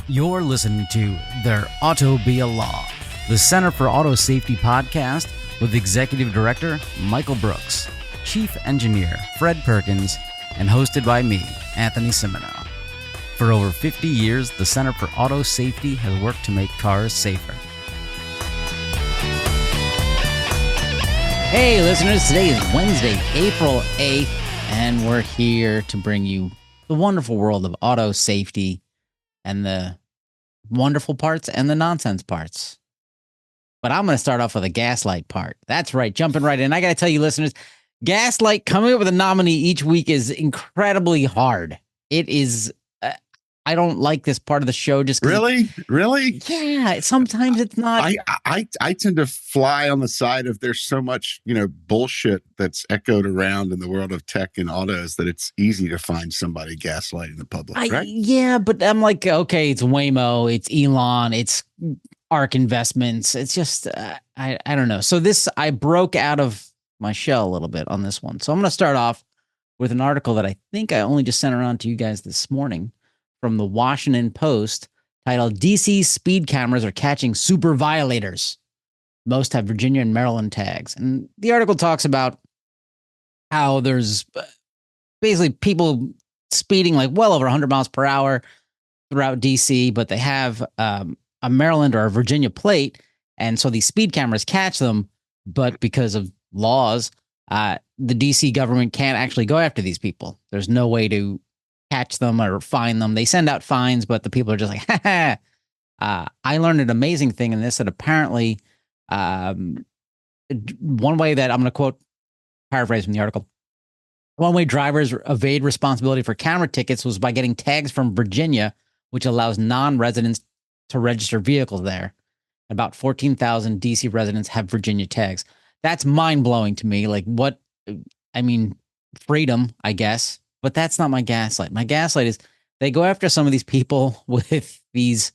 You're listening to There Ought to Be a Law, the Center for Auto Safety podcast with Executive Director Michael Brooks, Chief Engineer Fred Perkins, and hosted by me, Anthony Cimino. For over 50 years, the Center for Auto Safety has worked to make cars safer. Hey listeners, today is Wednesday, April 8th, and we're here to bring you the wonderful world of auto safety and the wonderful parts and the nonsense parts. But I'm going to start off with a gaslight part. That's right, jumping right in. I got to tell you, listeners, gaslight, coming up with a nominee each week is incredibly hard. It is, I don't like this part of the show just Really? Yeah, sometimes it's not. I tend to fly on the side of there's so much, bullshit that's echoed around in the world of tech and autos that it's easy to find somebody gaslighting the public, right? Yeah, but I'm like, okay, it's Waymo, it's Elon, it's ARK Investments. It's just, I don't know. So I broke out of my shell a little bit on this one. So I'm going to start off with an article that I think I only just sent around to you guys this morning from the Washington Post, titled DC Speed Cameras Are Catching Super Violators. Most have Virginia and Maryland tags. And the article talks about how there's basically people speeding like well over 100 miles per hour throughout DC, but they have a Maryland or a Virginia plate. And so these speed cameras catch them, but because of laws, the DC government can't actually go after these people. There's no way to catch them or fine them. They send out fines, but the people are just like, ha ha. I learned an amazing thing in this, that apparently one way that I'm going to paraphrase from the article, one way drivers evade responsibility for camera tickets was by getting tags from Virginia, which allows non-residents to register vehicles there. About 14,000 DC residents have Virginia tags. That's mind-blowing to me. Like freedom, I guess. But that's not my gaslight. My gaslight is they go after some of these people with these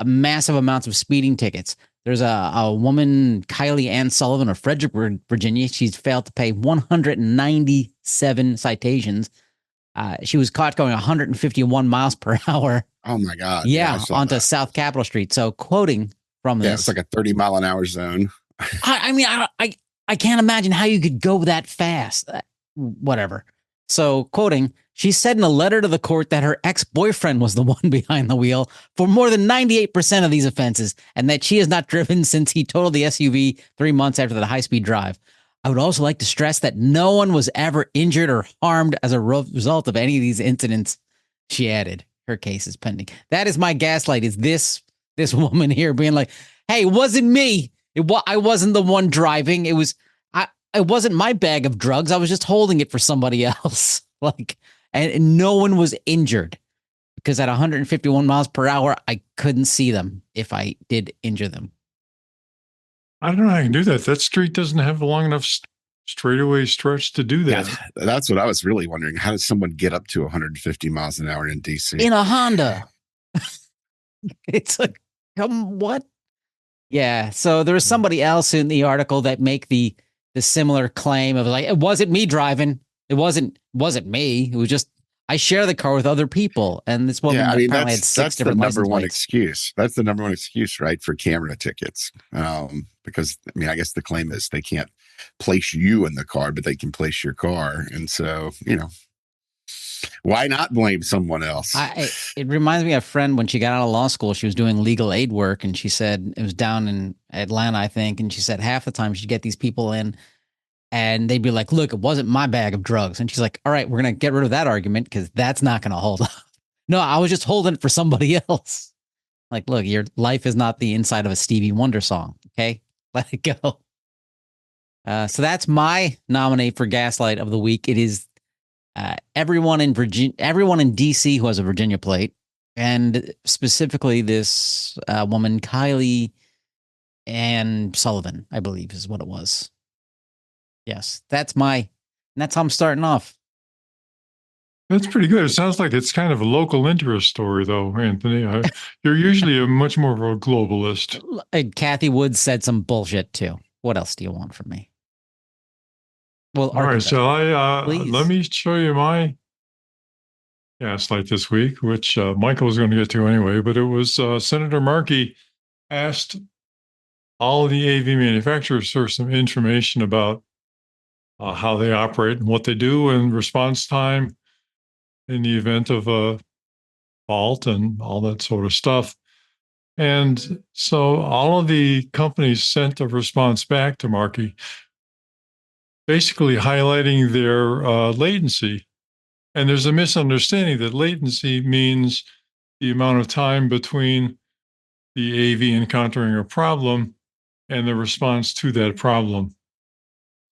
massive amounts of speeding tickets. There's a woman, Kylie Ann Sullivan of Fredericksburg, Virginia. She's failed to pay 197 citations. She was caught going 151 miles per hour. Oh my God. Yeah, onto South Capitol Street. So quoting from this. Yeah, it's like a 30-mile-an-hour zone. I can't imagine how you could go that fast. Whatever. So, quoting, she said in a letter to the court that her ex-boyfriend was the one behind the wheel for more than 98% of these offenses, and that she has not driven since he totaled the SUV 3 months after the high-speed drive. I would also like to stress that no one was ever injured or harmed as a result of any of these incidents, she added. Her case is pending. That is my gaslight, is this woman here being like, hey, it wasn't me. I wasn't the one driving. It wasn't my bag of drugs. I was just holding it for somebody else. And no one was injured because at 151 miles per hour, I couldn't see them if I did injure them. I don't know how you can do that. That street doesn't have a long enough straightaway stretch to do that. Yeah, that's what I was really wondering. How does someone get up to 150 miles an hour in DC? In a Honda. It's like, what? Yeah. So there was somebody else in the article that make the similar claim of like, it wasn't me driving. It wasn't me. It was just, I share the car with other people. And this woman apparently had six different license plates. That's the number one excuse, right, for camera tickets. Because I guess the claim is they can't place you in the car, but they can place your car. And so, why not blame someone else? It reminds me of a friend when she got out of law school. She was doing legal aid work, and she said it was down in Atlanta, I think. And she said half the time she'd get these people in, and they'd be like, "Look, it wasn't my bag of drugs." And she's like, "All right, we're gonna get rid of that argument because that's not gonna hold up." No, I was just holding it for somebody else. Like, look, your life is not the inside of a Stevie Wonder song. Okay, let it go. So that's my nominee for gaslight of the week. It is. Everyone in DC who has a Virginia plate, and specifically this woman, Kylie Ann Sullivan, I believe is what it was. Yes, that's how I'm starting off. That's pretty good. It sounds like it's kind of a local interest story, though, Anthony. You're usually a much more of a globalist. Kathy Woods said some bullshit too. What else do you want from me? Well, all right. So let me show you my gaslight this week, which Michael was going to get to anyway, but it was Senator Markey asked all of the AV manufacturers for some information about how they operate and what they do and response time in the event of a fault and all that sort of stuff. And so all of the companies sent a response back to Markey, basically highlighting their latency. And there's a misunderstanding that latency means the amount of time between the AV encountering a problem and the response to that problem.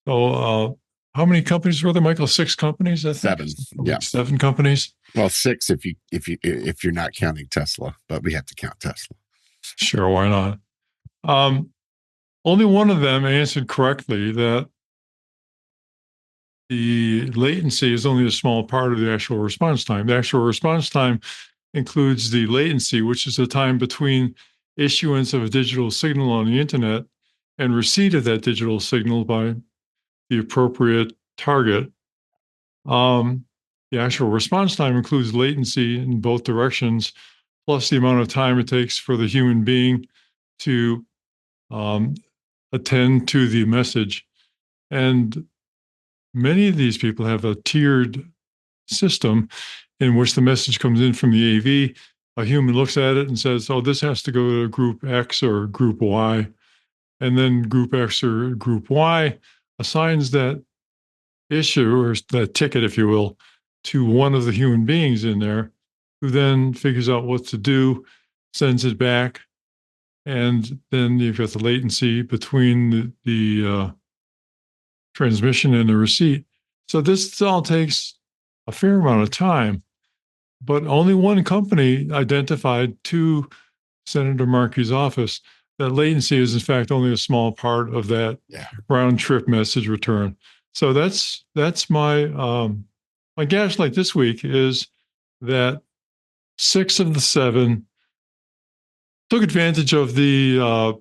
So, how many companies were there, Michael? 6 companies, I think. 7. Yeah, 7 companies. Well, 6 if you're not counting Tesla, but we have to count Tesla. Sure, why not? Only one of them answered correctly that the latency is only a small part of the actual response time. The actual response time includes the latency, which is the time between issuance of a digital signal on the internet and receipt of that digital signal by the appropriate target. The actual response time includes latency in both directions, plus the amount of time it takes for the human being to attend to the message. And many of these people have a tiered system in which the message comes in from the AV. A human looks at it and says, oh, this has to go to group X or group Y. And then group X or group Y assigns that issue or that ticket, if you will, to one of the human beings in there, who then figures out what to do, sends it back. And then you've got the latency between the transmission and the receipt. So this all takes a fair amount of time, but only one company identified to Senator Markey's office that latency is in fact only a small part of that round trip message return. So that's my my gaslight this week is that 6 of the 7 took advantage of the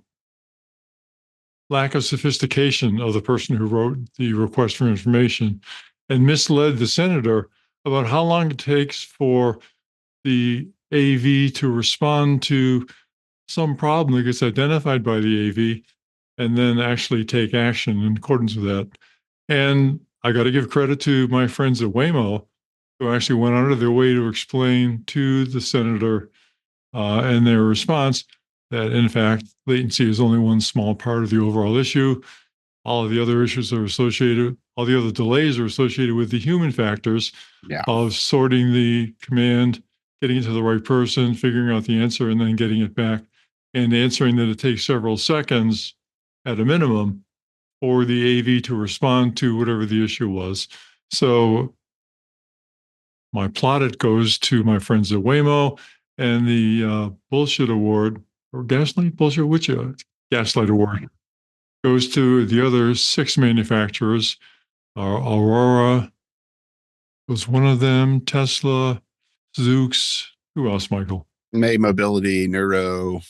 lack of sophistication of the person who wrote the request for information and misled the senator about how long it takes for the AV to respond to some problem that gets identified by the AV and then actually take action in accordance with that. And I got to give credit to my friends at Waymo, who actually went out of their way to explain to the senator and their response that, in fact, latency is only one small part of the overall issue. All of the other issues are associated, all the other delays are associated with the human factors of sorting the command, getting it to the right person, figuring out the answer, and then getting it back, and answering that it takes several seconds at a minimum for the AV to respond to whatever the issue was. So my plaudit goes to my friends at Waymo, and the bullshit award, or gaslight bullshit, which gaslight award, goes to the other 6 manufacturers. Aurora was one of them, Tesla, Zoox. Who else, Michael? May Mobility, Neuro.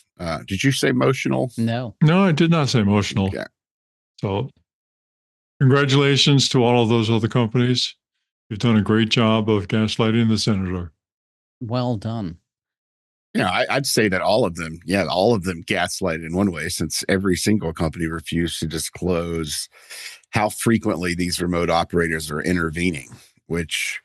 Did you say Motional? No, I did not say Motional. Okay. So congratulations to all of those other companies. You've done a great job of gaslighting the senator. well done. I'd say that all of them gaslight in one way, since every single company refused to disclose how frequently these remote operators are intervening, which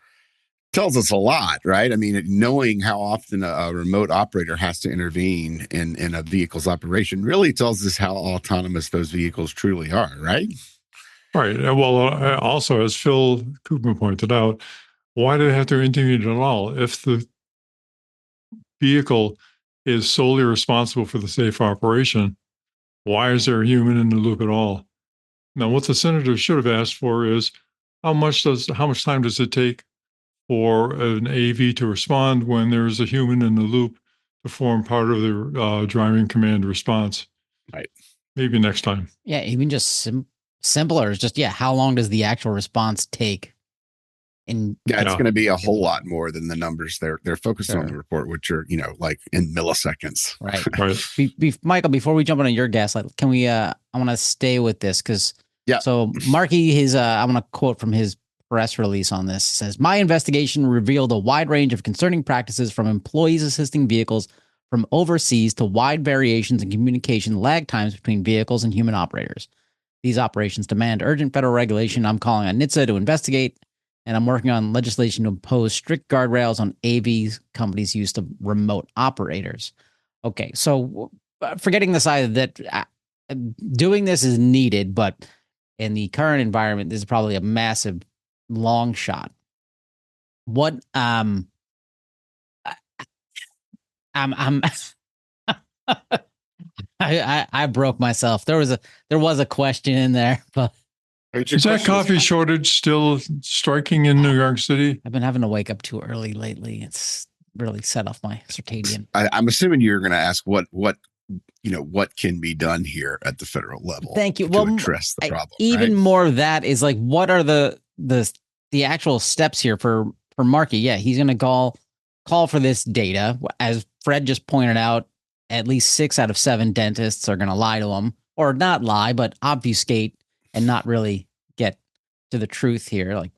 tells us a lot, right? I mean, knowing how often a remote operator has to intervene in a vehicle's operation really tells us how autonomous those vehicles truly are, right? Right. Well, also, as Phil Koopman pointed out, why do they have to intervene at all? If the vehicle is solely responsible for the safe operation, why is there a human in the loop at all? Now, what the senator should have asked for is how much time does it take for an AV to respond when there's a human in the loop to form part of the driving command response? Right. Maybe next time. Yeah, even just simpler is just how long does the actual response take? And it's going to be a whole lot more than the numbers they're focused on the report, which are like in milliseconds. Right. Right. Michael, before we jump into your gaslight, can we? I want to stay with this because so Markey, I want to quote from his press release on this. It says, my investigation revealed a wide range of concerning practices from employees assisting vehicles from overseas to wide variations in communication lag times between vehicles and human operators. These operations demand urgent federal regulation. I'm calling on NHTSA to investigate, and I'm working on legislation to impose strict guardrails on AV companies' use of remote operators. Okay, so forgetting the side that doing this is needed, but in the current environment, this is probably a massive long shot. What I'm I broke myself. There was a question in there, but is that coffee shortage still striking in New York City? I've been having to wake up too early lately. It's really set off my circadian. I'm assuming you're going to ask what can be done here at the federal level. Thank you. To address the problem. Even more of that is like, what are the actual steps here for Markey? Yeah, he's going to call for this data. As Fred just pointed out, at least 6 out of 7 dentists are going to lie to him, or not lie, but obfuscate and not really get to the truth here. Like,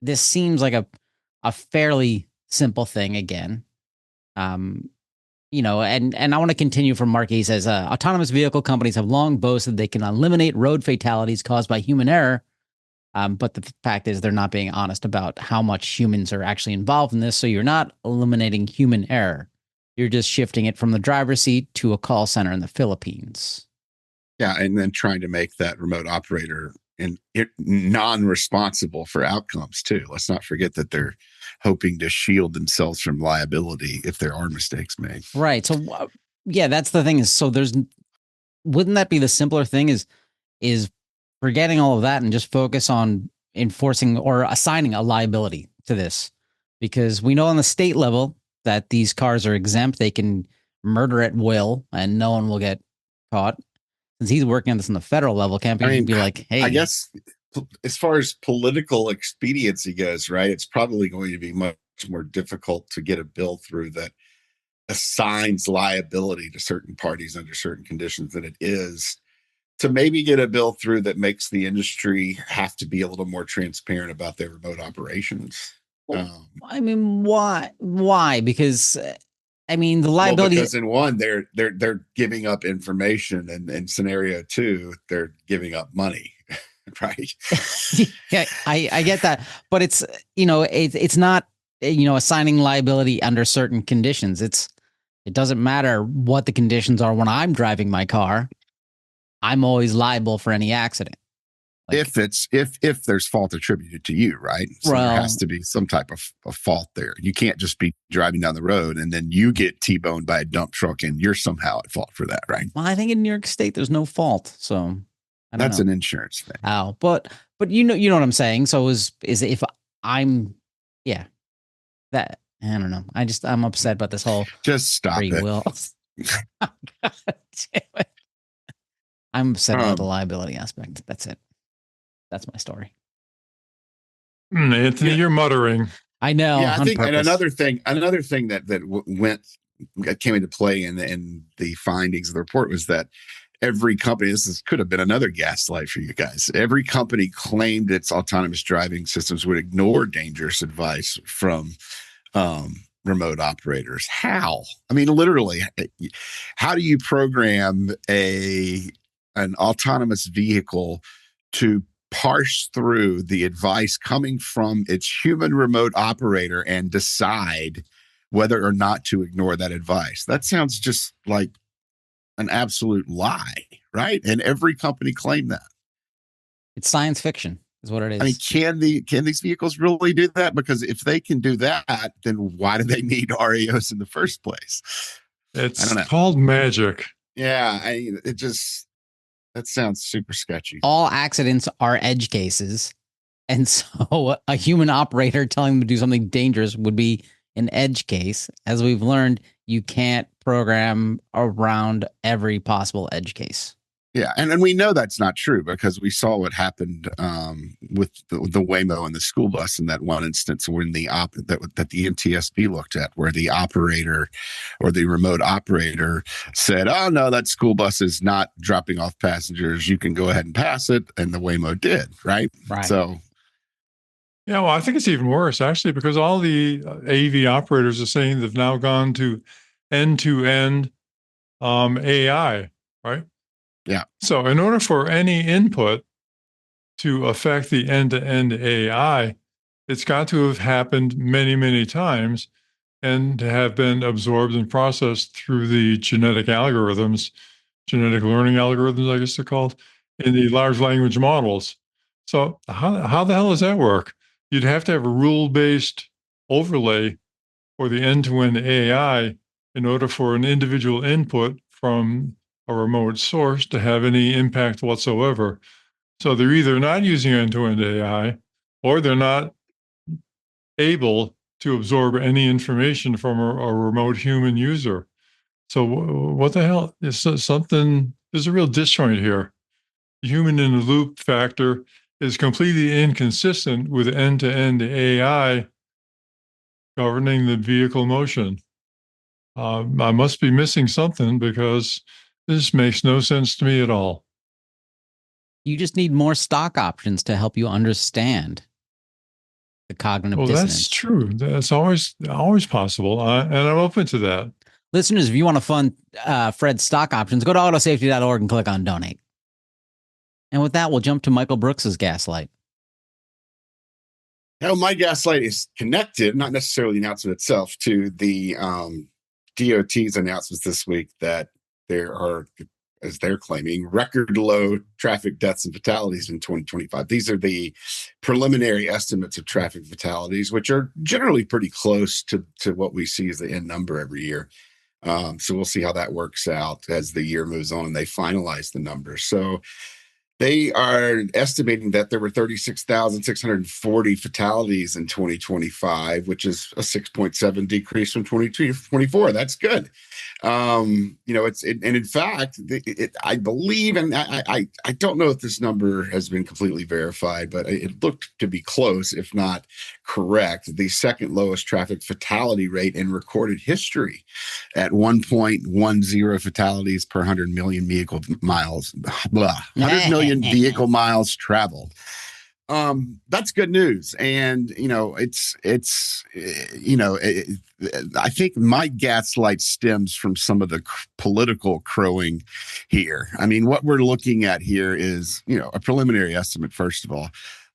this seems like a fairly simple thing again. And I want to continue from Mark. He says, autonomous vehicle companies have long boasted they can eliminate road fatalities caused by human error. But the fact is they're not being honest about how much humans are actually involved in this. So you're not eliminating human error. You're just shifting it from the driver's seat to a call center in the Philippines. Yeah, and then trying to make that remote operator non-responsible for outcomes too. Let's not forget that they're hoping to shield themselves from liability if there are mistakes made. Right. So, yeah, that's the thing. Wouldn't that be the simpler thing? Is forgetting all of that and just focus on enforcing or assigning a liability to this, because we know on the state level that these cars are exempt. They can murder at will and no one will get caught. Since he's working on this on the federal level, can't be like, hey, I guess as far as political expediency goes, right, it's probably going to be much more difficult to get a bill through that assigns liability to certain parties under certain conditions than it is to maybe get a bill through that makes the industry have to be a little more transparent about their remote operations. I mean, why? Because the liability. Because in one, they're giving up information, and in scenario 2, they're giving up money, right? Yeah, I get that, but it's not assigning liability under certain conditions. It doesn't matter what the conditions are when I'm driving my car. I'm always liable for any accident. Like, if there's fault attributed to you, right? So there has to be some type of fault there. You can't just be driving down the road and then you get T-boned by a dump truck and you're somehow at fault for that, right? Well, I think in New York State there's no fault, so that's an insurance thing. Oh, but you know what I'm saying. So is if I'm that I don't know. I'm upset about this whole just stop free it. will. God damn it. I'm upset about the liability aspect. That's it. That's my story. Anthony, you're muttering. I know. Yeah, I think, and another thing that came into play in the findings of the report was that every company, could have been another gaslight for you guys. Every company claimed its autonomous driving systems would ignore dangerous advice from remote operators. How? I mean, literally, how do you program an autonomous vehicle to parse through the advice coming from its human remote operator and decide whether or not to ignore that advice? That sounds just like an absolute lie, right? And every company claimed that. It's science fiction is what it is. I mean, can these vehicles really do that? Because if they can do that, then why do they need RAOs in the first place? It's called magic. Yeah, that sounds super sketchy. All accidents are edge cases. And so a human operator telling them to do something dangerous would be an edge case. As we've learned, you can't program around every possible edge case. Yeah, and we know that's not true because we saw what happened with the Waymo and the school bus in that one instance when that the NTSB looked at, where the operator or the remote operator said, "Oh no, that school bus is not dropping off passengers. You can go ahead and pass it," and the Waymo did, right? Right. So Yeah, well, I think it's even worse actually, because all the AV operators are saying they've now gone to end-to-end AI, right? Yeah. So in order for any input to affect the end-to-end AI, it's got to have happened many, many times and have been absorbed and processed through the genetic algorithms, genetic learning algorithms, I guess they're called, in the large language models. So how the hell does that work? You'd have to have a rule-based overlay for the end-to-end AI in order for an individual input from a remote source to have any impact whatsoever. So they're either not using end-to-end AI or they're not able to absorb any information from a remote human user. So what the hell is something? There's a real disjoint here. The human in the loop factor is completely inconsistent with end-to-end AI governing the vehicle motion. I must be missing something because this makes no sense to me at all. You just need more stock options to help you understand the cognitive Well, dissonance. that's true. That's always possible, and I'm open to that. Listeners, if you want to fund Fred's stock options, go to autosafety.org and click on donate. And with that, we'll jump to Michael Brooks's gaslight. Now, my gaslight is connected, not necessarily the announcement itself, to the DOT's announcements this week that there are, as they're claiming, record low traffic deaths and fatalities in 2025. These are the preliminary estimates of traffic fatalities, which are generally pretty close to what we see as the end number every year. So we'll see how that works out as the year moves on and they finalize the numbers. So they are estimating that there were 36,640 fatalities in 2025, which is a 6.7 decrease from 2024. That's good. And in fact, I believe, and I don't know if this number has been completely verified, but it looked to be close, if not correct. The second lowest traffic fatality rate in recorded history at 1.10 fatalities per 100 million vehicle miles. 100 million vehicle miles traveled. That's good news. And, I think my gaslight stems from some of the political crowing here. I mean, what we're looking at here is, a preliminary estimate, first of all.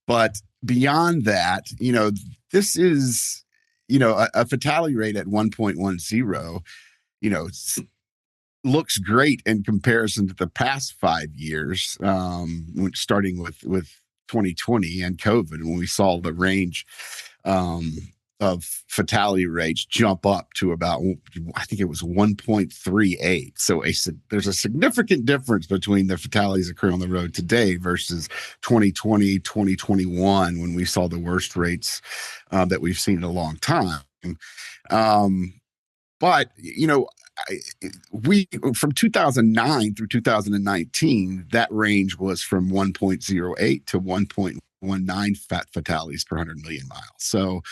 But beyond that, this is, a fatality rate at 1.10, looks great in comparison to the past 5 years, starting with 2020 and COVID, when we saw the range of fatality rates jump up to about, I think it was 1.38. So there's a significant difference between the fatalities occurring on the road today versus 2020, 2021, when we saw the worst rates that we've seen in a long time. But, we from 2009 through 2019, that range was from 1.08 to 1.19 fatalities per 100 million miles. So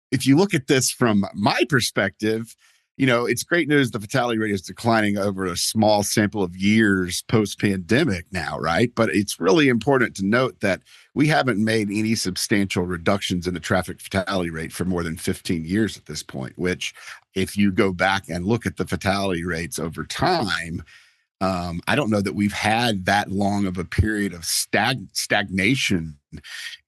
if you look at this from my perspective, it's great news the fatality rate is declining over a small sample of years post-pandemic now, right? But it's really important to note that we haven't made any substantial reductions in the traffic fatality rate for more than 15 years at this point, which if you go back and look at the fatality rates over time, I don't know that we've had that long of a period of stagnation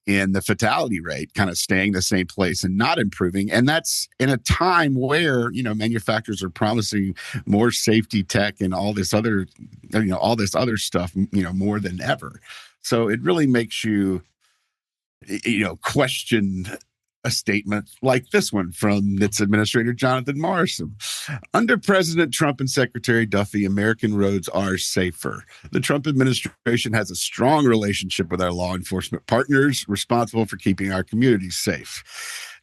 in the fatality rate, kind of staying the same place and not improving. And that's in a time where, manufacturers are promising more safety tech and all this other stuff, more than ever. So it really makes you, question a statement like this one from its administrator, Jonathan Morrison. Under President Trump and Secretary Duffy, American roads are safer. The Trump administration has a strong relationship with our law enforcement partners responsible for keeping our communities safe.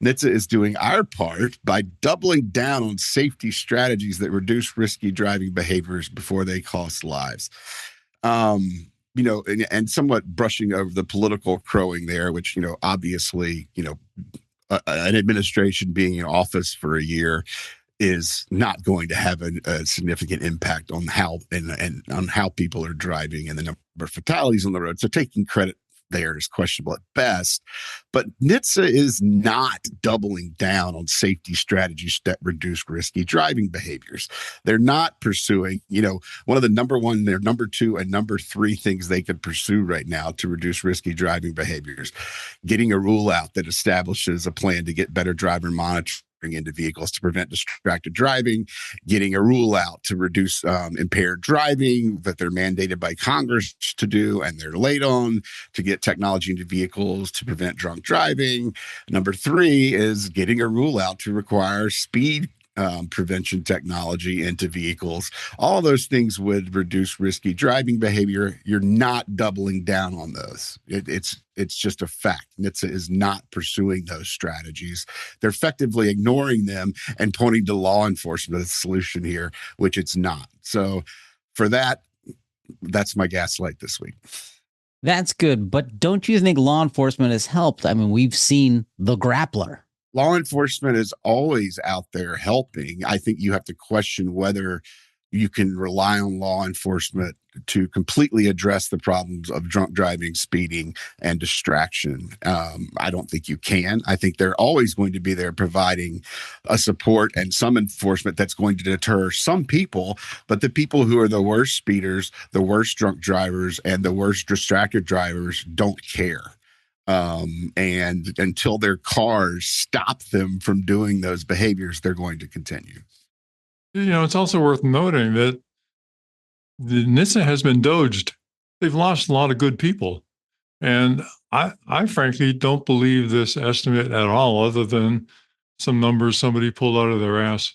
NHTSA is doing our part by doubling down on safety strategies that reduce risky driving behaviors before they cost lives. And somewhat brushing over the political crowing there, which, obviously, an administration being in office for a year is not going to have a significant impact on how and on how people are driving and the number of fatalities on the road. So taking credit there is questionable at best. But NHTSA is not doubling down on safety strategies that reduce risky driving behaviors. They're not pursuing, one of the their number 2 and number 3 things they could pursue right now to reduce risky driving behaviors. Getting a rule out that establishes a plan to get better driver monitoring into vehicles to prevent distracted driving, getting a rule out to reduce impaired driving that they're mandated by Congress to do and they're late on, to get technology into vehicles to prevent drunk driving. Number 3 is getting a rule out to require speed prevention technology into vehicles. All those things would reduce risky driving behavior. You're not doubling down on those. It's just a fact. NHTSA is not pursuing those strategies. They're effectively ignoring them and pointing to law enforcement as the solution here, which it's not. So for that's my gaslight this week. That's good. But don't you think law enforcement has helped? I mean, we've seen the grappler. Law enforcement is always out there helping. I think you have to question whether you can rely on law enforcement to completely address the problems of drunk driving, speeding, and distraction. I don't think you can. I think they're always going to be there providing a support and some enforcement that's going to deter some people, but the people who are the worst speeders, the worst drunk drivers, and the worst distracted drivers don't care. And until their cars stop them from doing those behaviors, they're going to continue. It's also worth noting that the NHTSA has been doged. They've lost a lot of good people. And I frankly don't believe this estimate at all, other than some numbers somebody pulled out of their ass.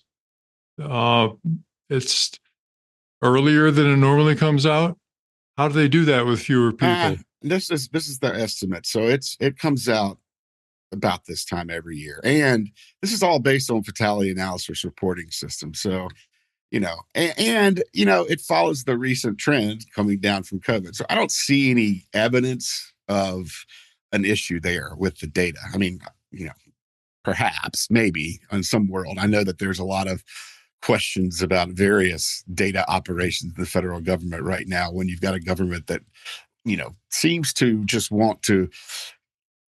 It's earlier than it normally comes out. How do they do that with fewer people? This is their estimate. So it comes out about this time every year. And this is all based on fatality analysis reporting system. So, it follows the recent trend coming down from COVID. So I don't see any evidence of an issue there with the data. I mean, perhaps, maybe in some world. I know that there's a lot of questions about various data operations in the federal government right now, when you've got a government that seems to just want to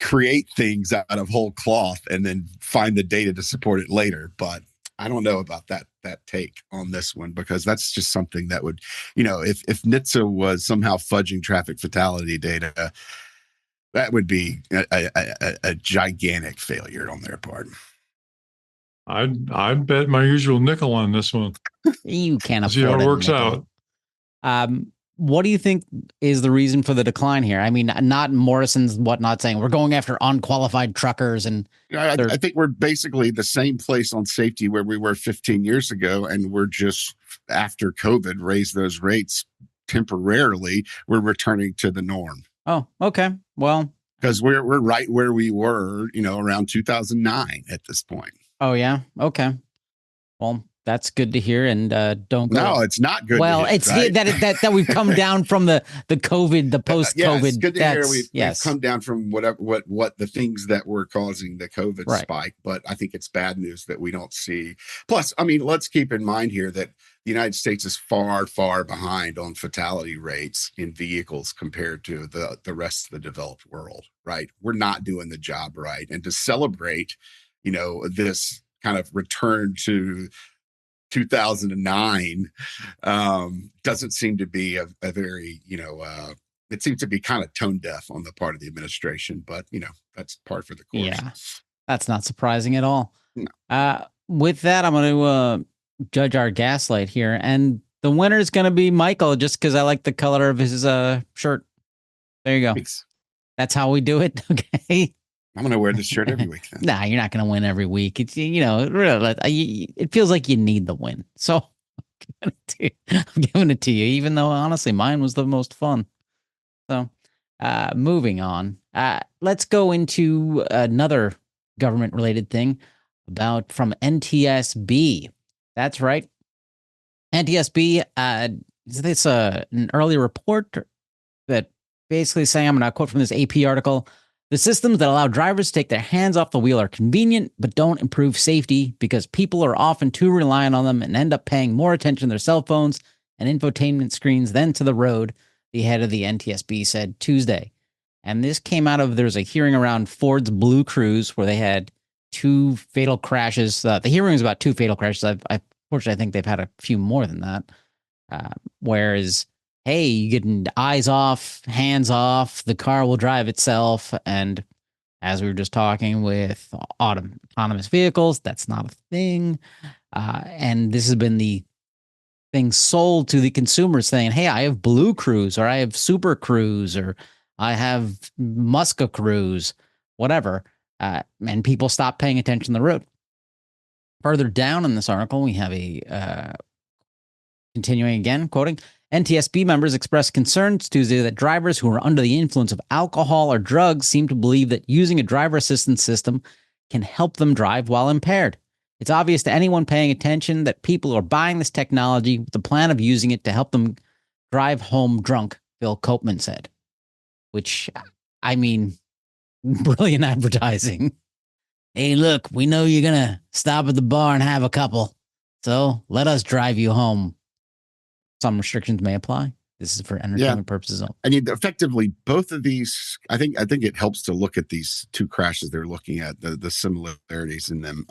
create things out of whole cloth and then find the data to support it later. But I don't know about that take on this one, because that's just something that would, if NHTSA was somehow fudging traffic fatality data, that would be a gigantic failure on their part. I'd bet my usual nickel on this one. You can't afford see how it works nickel. out. What do you think is the reason for the decline here? I mean, not Morrison's whatnot saying we're going after unqualified truckers. And I think we're basically the same place on safety where we were 15 years ago. And we're just, after COVID raised those rates temporarily, we're returning to the norm. Oh, okay. Well, because we're right where we were, around 2009 at this point. Oh, yeah. Okay. Well, that's good to hear. And don't go. No, it's not good. Well, to hear, it's right? that we've come down from the COVID, the post-COVID. It's good to hear we've come down from what the things that were causing the COVID spike. But I think it's bad news that we don't see. Plus, I mean, let's keep in mind here that the United States is far, far behind on fatality rates in vehicles compared to the rest of the developed world. Right? We're not doing the job right. And to celebrate, this kind of return to 2009 doesn't seem to be a very, it seems to be kind of tone deaf on the part of the administration, but that's par for the course. Yeah, that's not surprising at all. No. With that, I'm going to judge our gaslight here, and the winner is going to be Michael, just because I like the color of his shirt. There you go. Thanks. That's how we do it. Okay. I'm going to wear this shirt every week. Then. Nah, you're not going to win every week. It's, it feels like you need the win. So I'm giving it to you, even though honestly, mine was the most fun. So moving on, let's go into another government related thing from NTSB. That's right. NTSB, it's an early report that basically saying, I'm going to quote from this AP article: the systems that allow drivers to take their hands off the wheel are convenient, but don't improve safety because people are often too reliant on them and end up paying more attention to their cell phones and infotainment screens than to the road, the head of the NTSB said Tuesday. And this came out of, there's a hearing around Ford's BlueCruise where they had 2 fatal crashes. The hearing was about 2 fatal crashes. Fortunately, I think they've had a few more than that. Whereas, hey, you getting eyes off, hands off, the car will drive itself. And as we were just talking with autonomous vehicles, that's not a thing. And this has been the thing sold to the consumer saying, hey, I have BlueCruise, or I have Super Cruise, or I have Musca Cruise, whatever. And people stop paying attention to the road. Further down in this article, we have a continuing again, quoting, NTSB members expressed concerns Tuesday that drivers who are under the influence of alcohol or drugs seem to believe that using a driver assistance system can help them drive while impaired. It's obvious to anyone paying attention that people are buying this technology with the plan of using it to help them drive home drunk, Bill Copeman said. Which, I mean, brilliant advertising. Hey, look, we know you're going to stop at the bar and have a couple, so let us drive you home. Some restrictions may apply. This is for entertainment purposes only. I mean, effectively, both of these, I think it helps to look at these 2 crashes they're looking at, the similarities in them.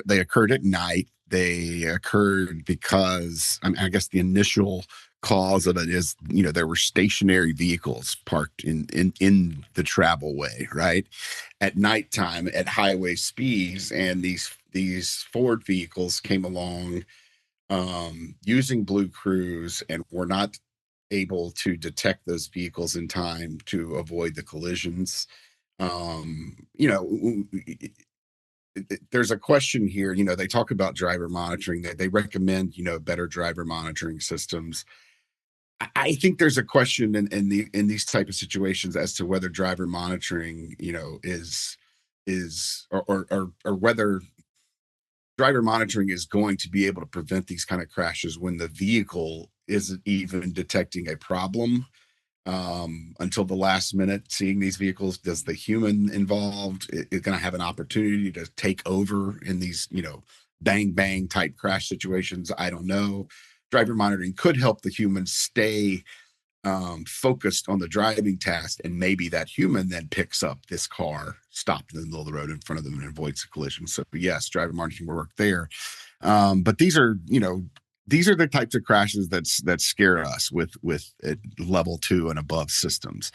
They occurred at night. They occurred because, I mean, I guess the initial cause of it is, there were stationary vehicles parked in the travel way, right? At nighttime at highway speeds, and these Ford vehicles came along using BlueCruise and were not able to detect those vehicles in time to avoid the collisions. There's a question here. They talk about driver monitoring. They recommend, better driver monitoring systems. I think there's a question in these type of situations as to whether driver monitoring, is or whether driver monitoring is going to be able to prevent these kind of crashes when the vehicle isn't even detecting a problem until the last minute. Seeing these vehicles, does the human involved is going to have an opportunity to take over in these, bang bang type crash situations? I don't know. Driver monitoring could help the human stay focused on the driving task, and maybe that human then picks up this car stopped in the middle of the road in front of them and avoids a collision. So yes, driver monitoring will work there. But these are the types of crashes that scare us with level 2 and above systems.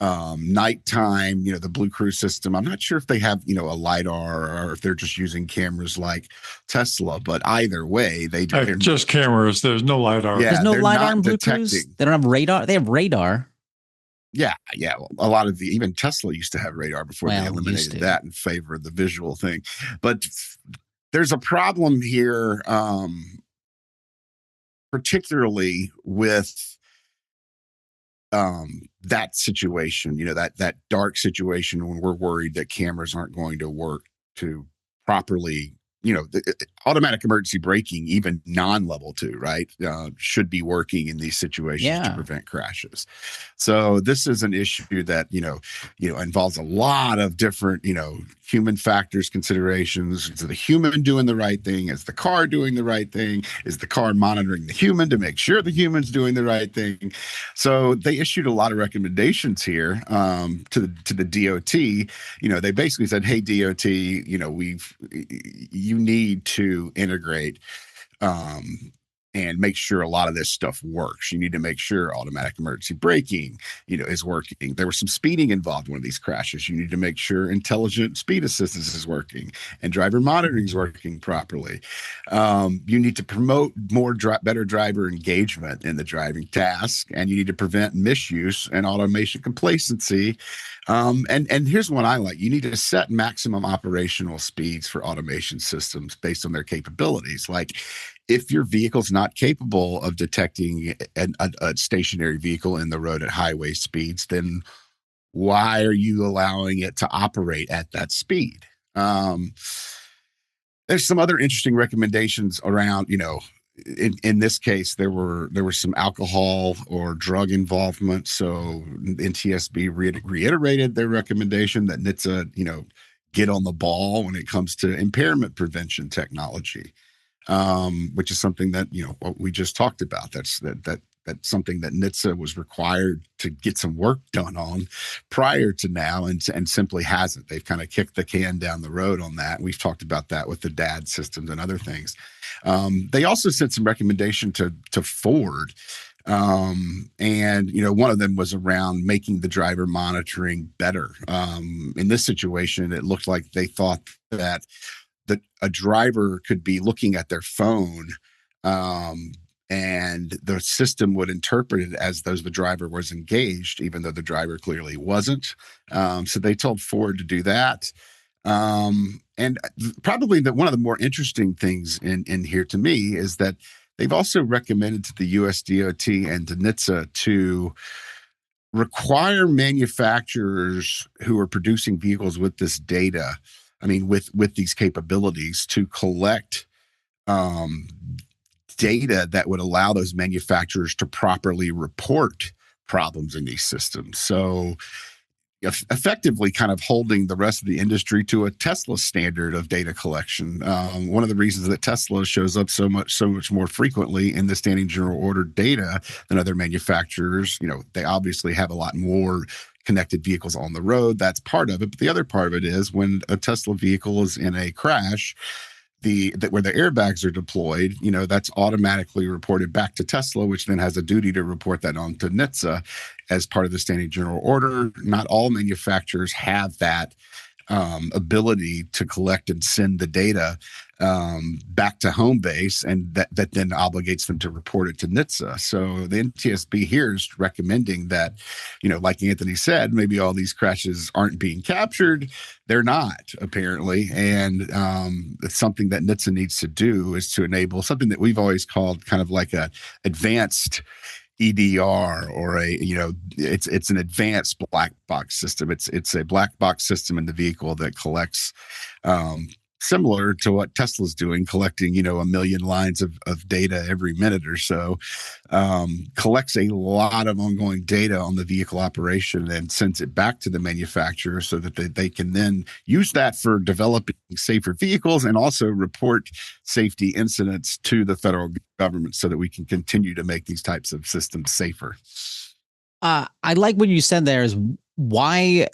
Nighttime, the BlueCruise system, I'm not sure if they have, a LiDAR or if they're just using cameras like Tesla, but either way, they're just cameras. There's no LiDAR. There's no LiDAR in BlueCruise. They don't have radar. They have radar. Yeah. A lot of even Tesla used to have radar before they eliminated that in favor of the visual thing. But there's a problem here, particularly with that situation, that dark situation when we're worried that cameras aren't going to work to properly, the automatic emergency braking, even non-level 2, right, should be working in these situations to prevent crashes. So this is an issue that, involves a lot of different, human factors, considerations. Is the human doing the right thing? Is the car doing the right thing? Is the car monitoring the human to make sure the human's doing the right thing? So they issued a lot of recommendations here to the DOT. They basically said, hey, DOT, you need to integrate and make sure a lot of this stuff works. You need to make sure automatic emergency braking, is working. There was some speeding involved in one of these crashes. You need to make sure intelligent speed assistance is working and driver monitoring is working properly. You need to promote better driver engagement in the driving task, and you need to prevent misuse and automation complacency. And here's one I like. You need to set maximum operational speeds for automation systems based on their capabilities. Like, if your vehicle's not capable of detecting a stationary vehicle in the road at highway speeds, then why are you allowing it to operate at that speed? There's some other interesting recommendations around, in this case, there was some alcohol or drug involvement. So NTSB reiterated their recommendation that NHTSA, get on the ball when it comes to impairment prevention technology, which is something that, what we just talked about. That That's something that NHTSA was required to get some work done on prior to now, and simply hasn't. They've kind of kicked the can down the road on that. We've talked about that with the DAD systems and other things. They also sent some recommendation to Ford. And one of them was around making the driver monitoring better. In this situation, it looked like they thought that a driver could be looking at their phone, and the system would interpret it as though the driver was engaged, even though the driver clearly wasn't. So they told Ford to do that. And probably one of the more interesting things in here to me is that they've also recommended to the US DOT and to NHTSA to require manufacturers who are producing vehicles with this data, with these capabilities, to collect data that would allow those manufacturers to properly report problems in these systems. So effectively kind of holding the rest of the industry to a Tesla standard of data collection. One of the reasons that Tesla shows up so much more frequently in the standing general order data than other manufacturers, they obviously have a lot more connected vehicles on the road. That's part of it. But the other part of it is when a Tesla vehicle is in a crash, where the airbags are deployed, that's automatically reported back to Tesla, which then has a duty to report that on to NHTSA as part of the standing general order. Not all manufacturers have that ability to collect and send the data back to home base, and that then obligates them to report it to NHTSA. So the NTSB here is recommending that, like Anthony said, maybe all these crashes aren't being captured. They're not, apparently. And it's something that NHTSA needs to do, is to enable something that we've always called kind of like a advanced EDR, or it's an advanced black box system. It's a black box system in the vehicle that collects, similar to what Tesla's doing, collecting, 1 million lines of data every minute or so, collects a lot of ongoing data on the vehicle operation and sends it back to the manufacturer so that they can then use that for developing safer vehicles and also report safety incidents to the federal government so that we can continue to make these types of systems safer. I like what you said there is why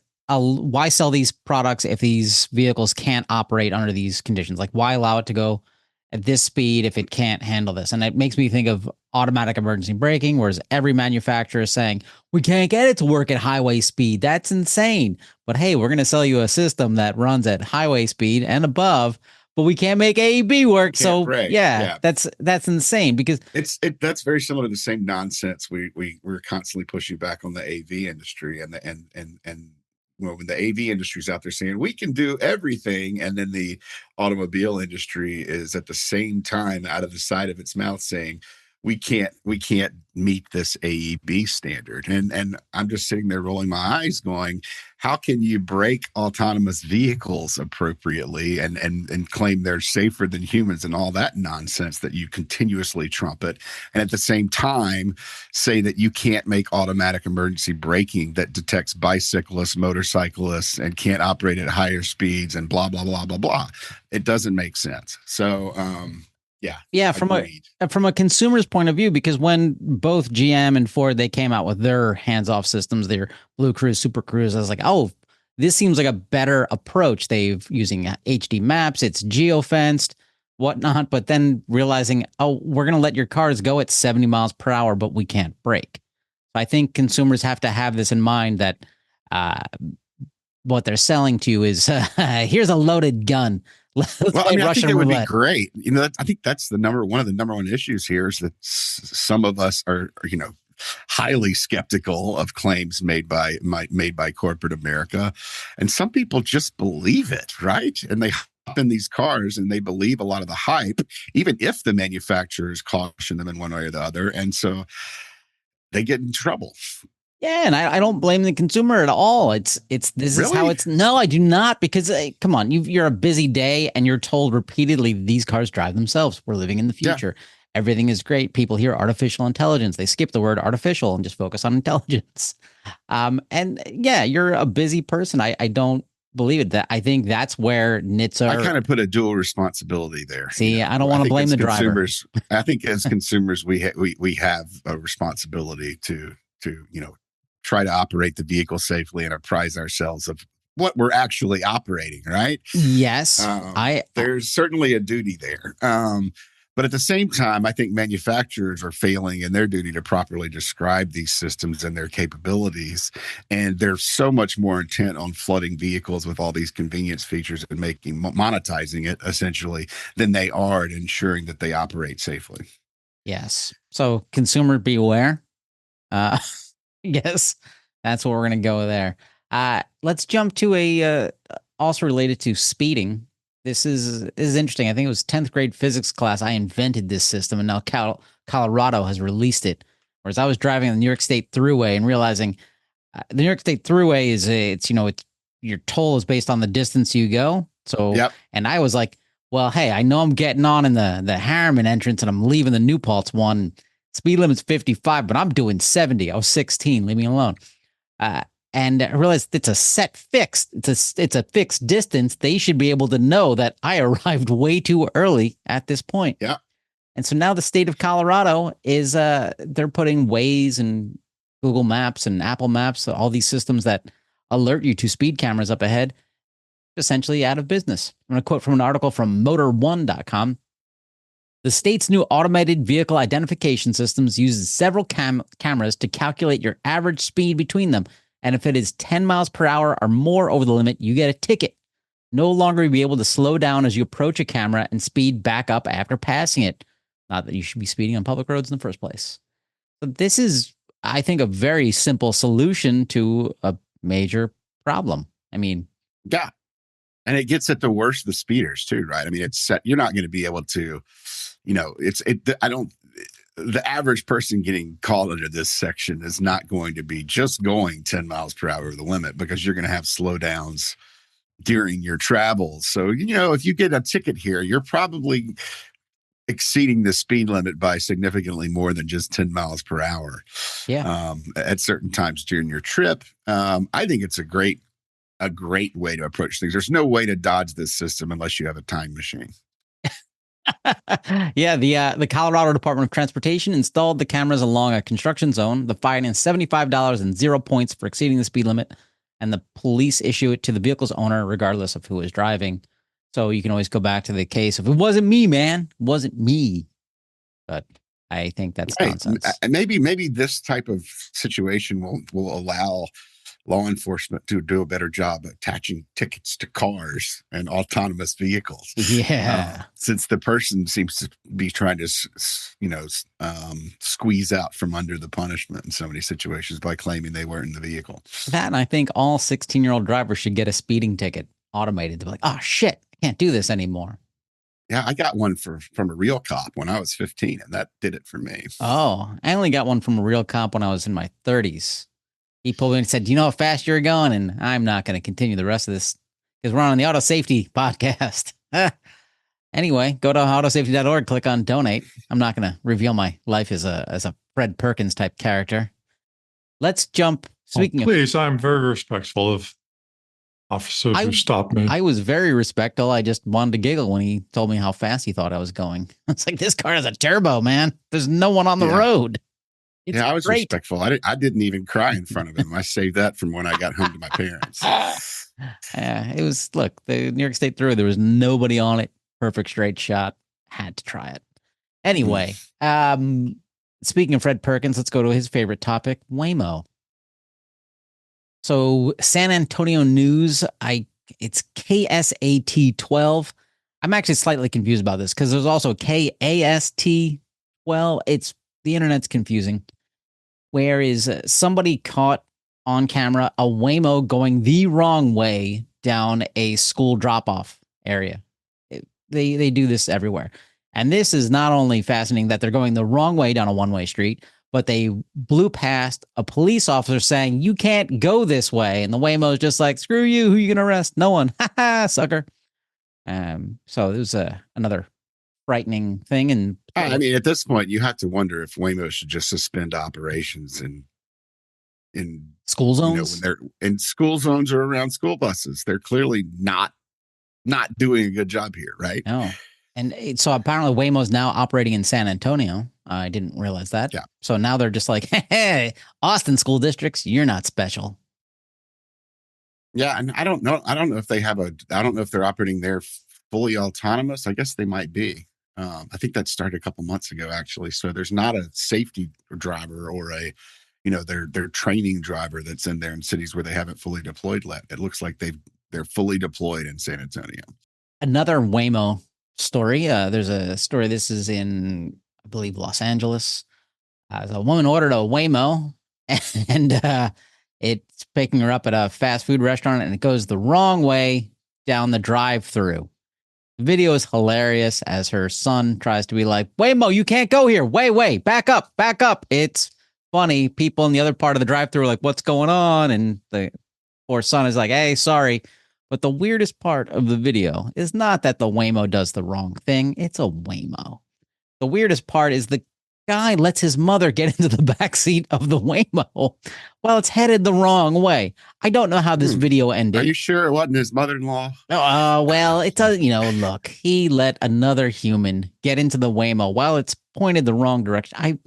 sell these products if these vehicles can't operate under these conditions? Like, why allow it to go at this speed if it can't handle this? And it makes me think of automatic emergency braking, whereas every manufacturer is saying, we can't get it to work at highway speed. That's insane. But hey, we're going to sell you a system that runs at highway speed and above, but we can't make AEB work. So yeah, that's insane, because that's very similar to the same nonsense we're constantly pushing back on the AV industry and when the AV industry's out there saying we can do everything, and then the automobile industry is at the same time out of the side of its mouth saying we can't meet this AEB standard. And I'm just sitting there rolling my eyes going, how can you break autonomous vehicles appropriately and claim they're safer than humans and all that nonsense that you continuously trumpet, and at the same time say that you can't make automatic emergency braking that detects bicyclists, motorcyclists, and can't operate at higher speeds and blah, blah, blah, blah, blah. It doesn't make sense. So, yeah. From a consumer's point of view, because when both GM and Ford, they came out with their hands-off systems, their BlueCruise, Super Cruise, I was like, oh, this seems like a better approach. They've using HD maps, it's geofenced, whatnot, but then realizing, oh, we're going to let your cars go at 70 miles per hour, but we can't brake. So I think consumers have to have this in mind, that what they're selling to you is here's a loaded gun. I think it would be great. I think that's one of the number one issues here is that some of us are, highly skeptical of claims made by corporate America, and some people just believe it, right? And they hop in these cars and they believe a lot of the hype, even if the manufacturers caution them in one way or the other, and so they get in trouble. Yeah, and I don't blame the consumer at all. This is how it's. No, I do not, because come on, you're a busy day and you're told repeatedly these cars drive themselves. We're living in the future. Yeah. Everything is great. People hear artificial intelligence, they skip the word artificial and just focus on intelligence. And yeah, you're a busy person. I don't believe it. That I think that's where NHTSA. I kind of put a dual responsibility there. See, I don't want to blame the driver. I think as consumers, we have a responsibility to try to operate the vehicle safely and apprise ourselves of what we're actually operating. Right? Yes, there's certainly a duty there. But at the same time, I think manufacturers are failing in their duty to properly describe these systems and their capabilities. And they're so much more intent on flooding vehicles with all these convenience features and monetizing it essentially than they are at ensuring that they operate safely. Yes. So consumer beware. Yes, that's what we're going to go there. Let's jump to a also related to speeding. This is interesting. I think it was 10th grade physics class. I invented this system, and now Colorado has released it. Whereas I was driving on the New York State Thruway and realizing the New York State Thruway is your toll is based on the distance you go. So, Yep. And I was like, well, hey, I know I'm getting on in the Harriman entrance and I'm leaving the New Paltz one. Speed limit's 55, but I'm doing 70. I was 16. Leave me alone. And I realized it's a set fixed. It's a fixed distance. They should be able to know that I arrived way too early at this point. Yeah. And so now the state of Colorado is they're putting Waze and Google Maps and Apple Maps, all these systems that alert you to speed cameras up ahead, essentially out of business. I'm going to quote from an article from motor1.com. The state's new automated vehicle identification systems uses several cameras to calculate your average speed between them. And if it is 10 miles per hour or more over the limit, you get a ticket. No longer will you be able to slow down as you approach a camera and speed back up after passing it. Not that you should be speeding on public roads in the first place. But this is, I think, a very simple solution to a major problem. I mean, yeah. And it gets at the worst of the speeders too, right? I mean, it's set. You're not going to be able to, the average person getting called under this section is not going to be just going 10 miles per hour over the limit, because you're going to have slowdowns during your travels. So, if you get a ticket here, you're probably exceeding the speed limit by significantly more than just 10 miles per hour. Yeah. At certain times during your trip. I think it's a great way to approach things. There's no way to dodge this system unless you have a time machine. Yeah, the Colorado Department of Transportation installed the cameras along a construction zone. The fine is $75 and 0 points for exceeding the speed limit, and the police issue it to the vehicle's owner regardless of who is driving. So you can always go back to the case of, it wasn't me, man. It wasn't me. But I think that's nonsense. Maybe this type of situation will allow law enforcement to do a better job of attaching tickets to cars and autonomous vehicles. Yeah. Since the person seems to be trying to, squeeze out from under the punishment in so many situations by claiming they weren't in the vehicle. That, and I think all 16-year-old drivers should get a speeding ticket automated. They're like, oh, shit, I can't do this anymore. Yeah, I got one from a real cop when I was 15, and that did it for me. Oh, I only got one from a real cop when I was in my 30s. He pulled me and said, do you know how fast you're going? And I'm not going to continue the rest of this because we're on the Auto Safety podcast. Anyway, go to autosafety.org, click on donate. I'm not going to reveal my life as a Fred Perkins type character. Let's jump. Please, I'm very respectful of officers who stopped me. I was very respectful. I just wanted to giggle when he told me how fast he thought I was going. It's like, this car has a turbo, man. There's no one on the road. It's I was great. respectful. I didn't even cry in front of him. I saved that from when I got home to my parents. It was, look, the New York State Thruway, there was nobody on it. Perfect straight shot. Had to try it. Anyway, speaking of Fred Perkins, let's go to his favorite topic, Waymo. So San Antonio News, it's KSAT 12. I'm actually slightly confused about this because there's also KAST 12. The internet's confusing. Where is somebody caught on camera a Waymo going the wrong way down a school drop-off area? They do this everywhere. And this is not only fascinating that they're going the wrong way down a one-way street, but they blew past a police officer saying, you can't go this way. And the Waymo's just like, screw you. Who you going to arrest? No one. Ha ha, sucker. So it was another frightening thing. And I mean, at this point, you have to wonder if Waymo should just suspend operations and, in School when zones. they're in school zones or around school buses. They're clearly not doing a good job here, right? No. And so apparently Waymo's now operating in San Antonio. I didn't realize that. Yeah. So now they're just like, hey, Austin school districts, you're not special. Yeah, and I don't know if they have I don't know if they're operating there fully autonomous. I guess they might be. I think that started a couple months ago, actually. So there's not a safety driver or a, their training driver that's in there in cities where they haven't fully deployed yet. It looks like they're fully deployed in San Antonio. Another Waymo story. There's a story. This is in, I believe, Los Angeles. A woman ordered a Waymo, and it's picking her up at a fast food restaurant, and it goes the wrong way down the drive-thru. The video is hilarious as her son tries to be like, Waymo, you can't go here. Wait, back up. It's funny. People in the other part of the drive-thru are like, what's going on? And the poor son is like, hey, sorry. But the weirdest part of the video is not that the Waymo does the wrong thing. It's a Waymo. The weirdest part is the guy lets his mother get into the back seat of the Waymo while it's headed the wrong way. I don't know how this video ended. Are you sure it wasn't his mother-in-law? Well, it does, look, he let another human get into the Waymo while it's pointed the wrong direction.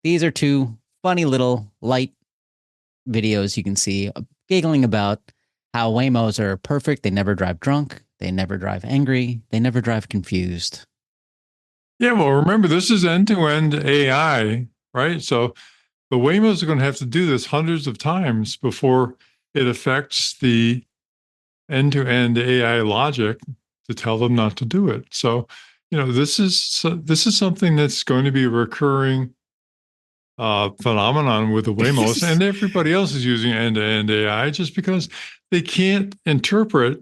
These are two funny little light videos you can see giggling about how Waymos are perfect. They never drive drunk. They never drive angry. They never drive confused. Yeah, well, remember, this is end-to-end AI, right? So the Waymos are going to have to do this hundreds of times before it affects the end-to-end AI logic to tell them not to do it. So, this is something that's going to be a recurring phenomenon with the Waymos, and everybody else is using end-to-end AI just because they can't interpret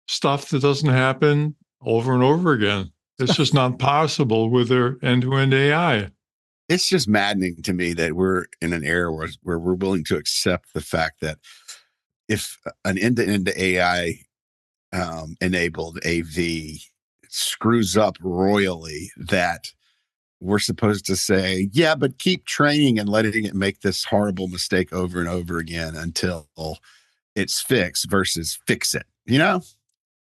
stuff that doesn't happen over and over again. It's just not possible with their end-to-end AI. It's just maddening to me that we're in an era where we're willing to accept the fact that if an end-to-end AI enabled AV screws up royally, that we're supposed to say, yeah, but keep training and letting it make this horrible mistake over and over again until it's fixed versus fix it.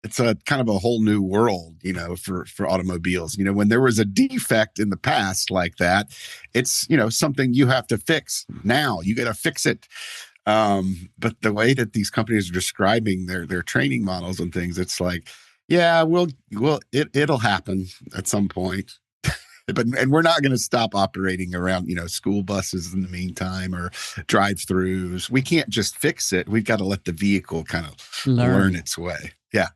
It's a kind of a whole new world, for automobiles. When there was a defect in the past like that, it's, something you have to fix now. You got to fix it. But the way that these companies are describing their training models and things, it's like, yeah, it'll happen at some point. And we're not going to stop operating around, school buses in the meantime or drive-throughs. We can't just fix it. We've got to let the vehicle kind of learn its way. Yeah.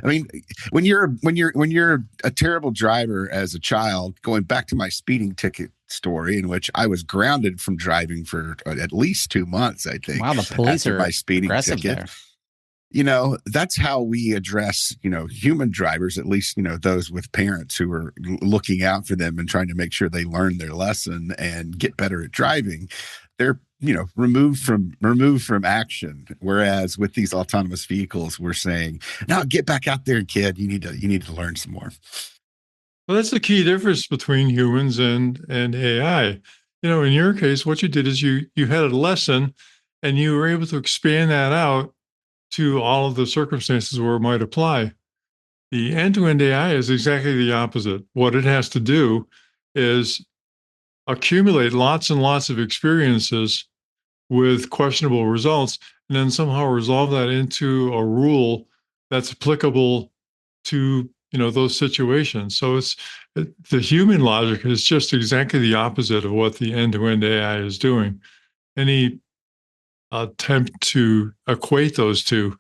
I mean, when you're a terrible driver as a child, going back to my speeding ticket story in which I was grounded from driving for at least 2 months, I think. Wow, the police after are my speeding aggressive ticket. there. That's how we address, human drivers, at least, those with parents who are looking out for them and trying to make sure they learn their lesson and get better at driving. They're, removed from action. Whereas with these autonomous vehicles, we're saying, no, get back out there, kid. You need to learn some more. Well, that's the key difference between humans and AI. In your case, what you did is you had a lesson and you were able to expand that out to all of the circumstances where it might apply. The end-to-end AI is exactly the opposite. What it has to do is accumulate lots and lots of experiences with questionable results, and then somehow resolve that into a rule that's applicable to those situations. So the human logic is just exactly the opposite of what the end-to-end AI is doing. Any attempt to equate those two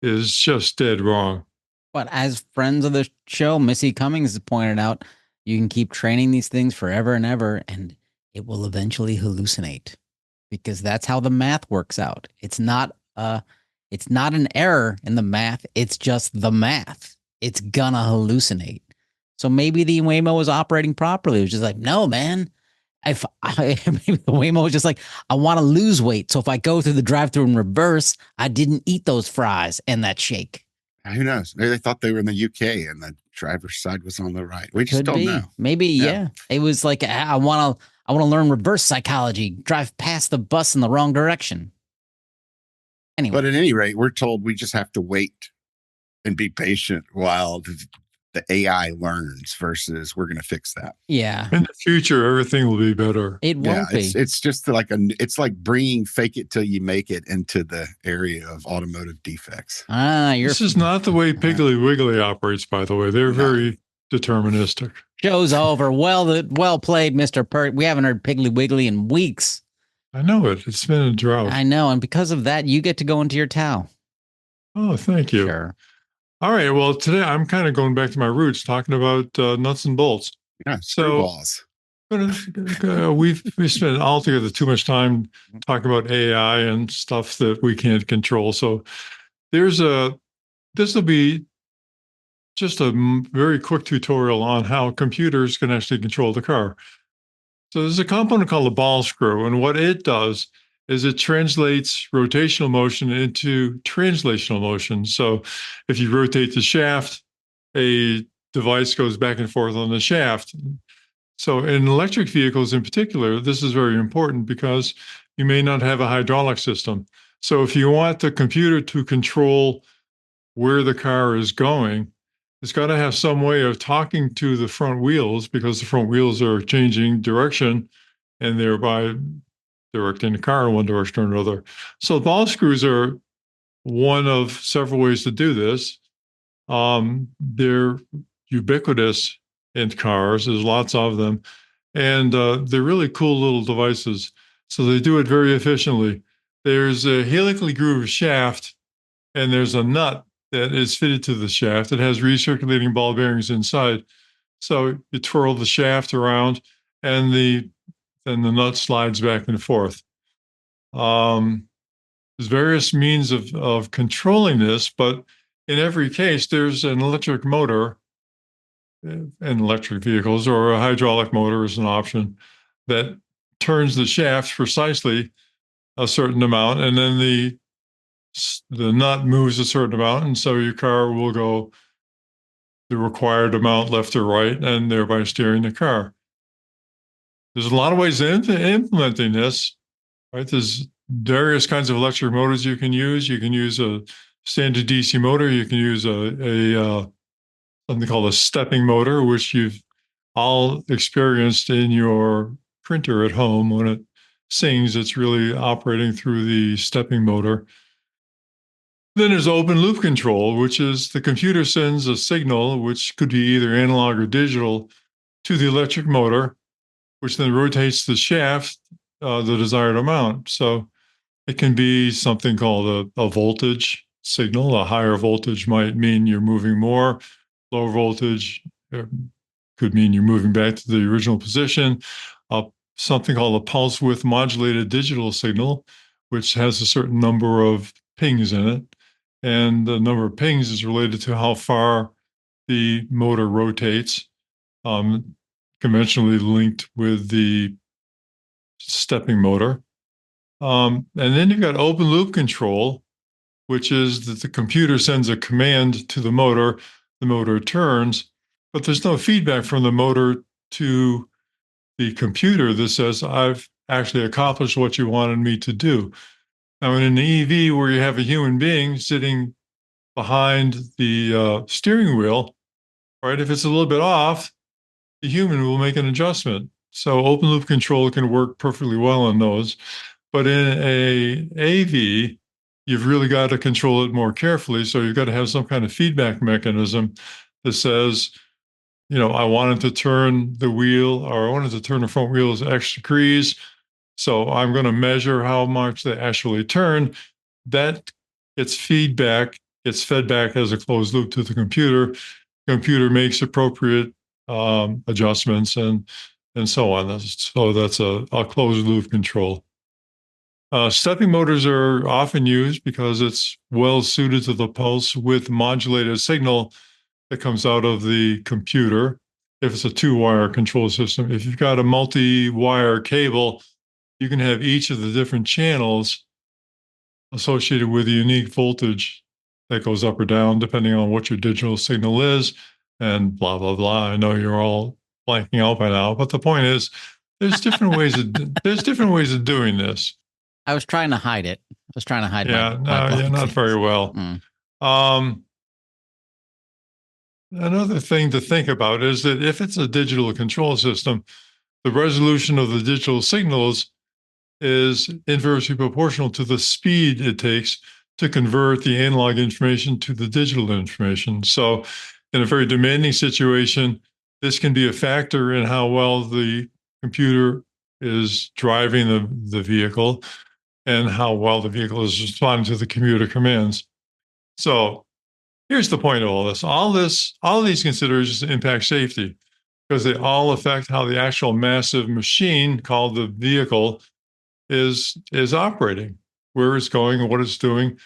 is just dead wrong. But as friends of the show, Missy Cummings has pointed out, you can keep training these things forever and ever, and it will eventually hallucinate, because that's how the math works out. It's not an error in the math. It's just the math. It's gonna hallucinate. So maybe the Waymo was operating properly. It was just like, no, man. Maybe the Waymo was just like, I want to lose weight. So if I go through the drive-thru in reverse, I didn't eat those fries and that shake. Who knows? Maybe they thought they were in the UK and the driver's side was on the right. We just Could don't be. know. Maybe, yeah. It was like I want to learn reverse psychology. Drive past the bus in the wrong direction. Anyway. But at any rate, we're told we just have to wait and be patient while the AI learns versus we're going to fix that. Yeah. In the future, everything will be better. It won't be. It's just like it's like bringing fake it till you make it into the area of automotive defects. This is not the way Piggly Wiggly operates, by the way. They're very deterministic. Show's over. Well played, Mr. Pert. We haven't heard Piggly Wiggly in weeks. I know it. It's been a drought. I know. And because of that, you get to go into your towel. Oh, thank you. Sure. All right. Well, today I'm kind of going back to my roots, talking about nuts and bolts. Yeah, screwballs. We've spent altogether too much time talking about AI and stuff that we can't control. So this will be just a very quick tutorial on how computers can actually control the car. So there's a component called the ball screw, and what it does is it translates rotational motion into translational motion. So if you rotate the shaft, a device goes back and forth on the shaft. So in electric vehicles in particular, this is very important because you may not have a hydraulic system. So if you want the computer to control where the car is going, it's got to have some way of talking to the front wheels, because the front wheels are changing direction and thereby directing the car in one direction or another. So ball screws are one of several ways to do this. They're ubiquitous in cars. There's lots of them. And they're really cool little devices. So they do it very efficiently. There's a helically grooved shaft, and there's a nut that is fitted to the shaft. It has recirculating ball bearings inside. So you twirl the shaft around, and the nut slides back and forth. There's various means of controlling this, but in every case, there's an electric motor in electric vehicles, or a hydraulic motor is an option that turns the shaft precisely a certain amount, and then the nut moves a certain amount, and so your car will go the required amount left or right, and thereby steering the car. There's a lot of ways of implementing this, right? There's various kinds of electric motors you can use. You can use a standard DC motor. You can use a something called a stepping motor, which you've all experienced in your printer at home. When it sings, it's really operating through the stepping motor. Then there's open loop control, which is the computer sends a signal, which could be either analog or digital, to the electric motor, which then rotates the shaft the desired amount. So it can be something called a voltage signal. A higher voltage might mean you're moving more. Lower voltage could mean you're moving back to the original position. Something called a pulse width modulated digital signal, which has a certain number of pings in it. And the number of pings is related to how far the motor rotates, conventionally linked with the stepping motor. And then you've got open loop control, which is that the computer sends a command to the motor turns, but there's no feedback from the motor to the computer that says, I've actually accomplished what you wanted me to do. Now, in an EV where you have a human being sitting behind the steering wheel, right, if it's a little bit off, the human will make an adjustment. So open loop control can work perfectly well on those. But in a AV, you've really got to control it more carefully. So you've got to have some kind of feedback mechanism that says, I wanted to turn the wheel, or I wanted to turn the front wheels X degrees. So I'm going to measure how much they actually turn. That gets feedback, gets fed back as a closed loop to the computer. Computer makes appropriate adjustments and so on. So that's a closed loop control. Stepping motors are often used because it's well suited to the pulse width modulated signal that comes out of the computer. If it's a two-wire control system, if you've got a multi-wire cable, you can have each of the different channels associated with a unique voltage that goes up or down depending on what your digital signal is, and blah, blah, blah. I know you're all blanking out by now, but the point is there's different ways of doing this. I was trying to hide it. I was trying to hide Yeah, my no, yeah, not very well. Another thing to think about is that if it's a digital control system, the resolution of the digital signals is inversely proportional to the speed it takes to convert the analog information to the digital information. So in a very demanding situation, this can be a factor in how well the computer is driving the vehicle and how well the vehicle is responding to the computer commands. So here's the point of all this. All of these considerations impact safety because they all affect how the actual massive machine called the vehicle is operating, where it's going and what it's doing.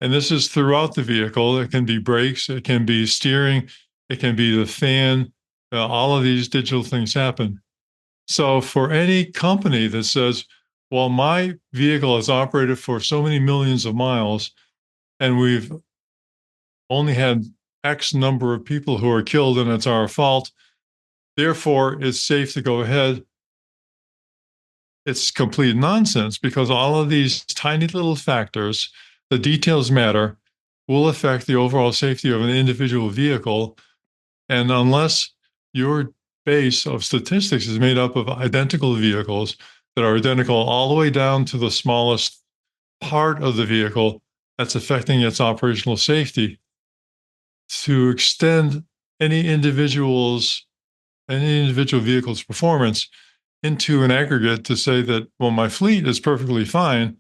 And this is throughout the vehicle. It can be brakes, it can be steering, it can be the fan. All of these digital things happen. So for any company that says, well, my vehicle has operated for so many millions of miles, and we've only had X number of people who are killed and it's our fault, therefore it's safe to go ahead. It's complete nonsense because all of these tiny little factors, the details matter, will affect the overall safety of an individual vehicle. And unless your base of statistics is made up of identical vehicles that are identical all the way down to the smallest part of the vehicle that's affecting its operational safety, to extend any individual vehicle's performance into an aggregate to say that, well, my fleet is perfectly fine